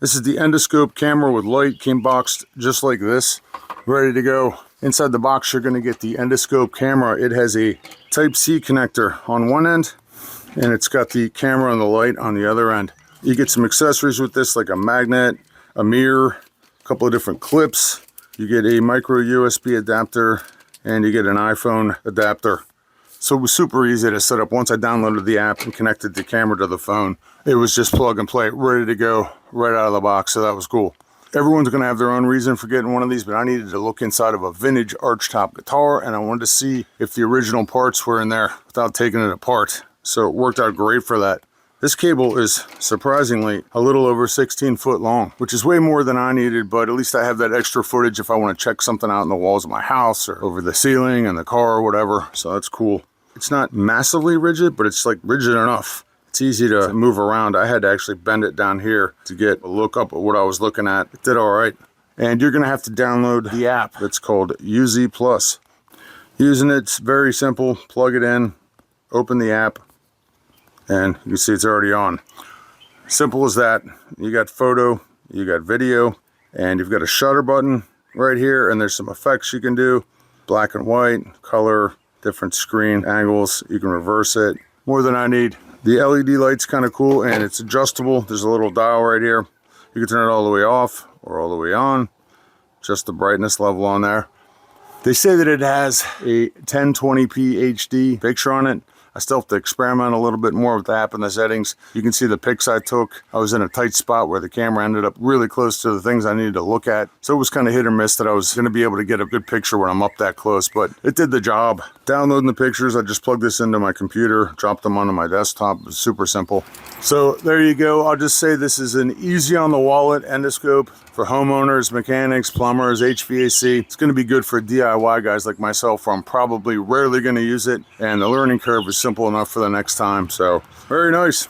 This is the Endoscope camera with light, came boxed just like this, ready to go. Inside the box, you're gonna get the Endoscope camera. It has a Type-C connector on one end, and it's got the camera and the light on the other end. You get some accessories with this, like a magnet, a mirror, a couple of different clips. You get a micro USB adapter, and you get an iPhone adapter. So it was super easy to set up. Once I downloaded the app and connected the camera to the phone, it was just plug and play, ready to go right out of the box. So that was cool. Everyone's gonna have their own reason for getting one of these, but I needed to look inside of a vintage archtop guitar, and I wanted to see if the original parts were in there without taking it apart. So it worked out great for that. This cable is surprisingly a little over 16 foot long, which is way more than I needed, but at least I have that extra footage if I want to check something out in the walls of my house or over the ceiling and the car or whatever. So that's cool. It's not massively rigid, but it's like rigid enough. It's easy to move around. I had to actually bend it down here to get a look up at what I was looking at. It did all right. And you're gonna have to download the app. It's called UZ Plus. Using it's very simple. Plug it in, open the app, and you can see it's already on. Simple as that. You got photo, you got video, and you've got a shutter button right here, and there's some effects you can do. Black and white, color, different screen angles. You can reverse it. More than I need. The LED light's kind of cool, and it's adjustable. There's a little dial right here. You can turn it all the way off or all the way on. Just the brightness level on there. They say that it has a 1020p HD picture on it. I still have to experiment a little bit more with the app and the settings. You can see the pics I took. I was in a tight spot where the camera ended up really close to the things I needed to look at. So it was kind of hit or miss that I was going to be able to get a good picture when I'm up that close, but it did the job. Downloading the pictures, I just plugged this into my computer, dropped them onto my desktop. It was super simple. So there you go. I'll just say this is an easy on the wallet endoscope for homeowners, mechanics, plumbers, HVAC. It's going to be good for DIY guys like myself, where I'm probably rarely going to use it, and the learning curve is simple enough for the next time. So very nice.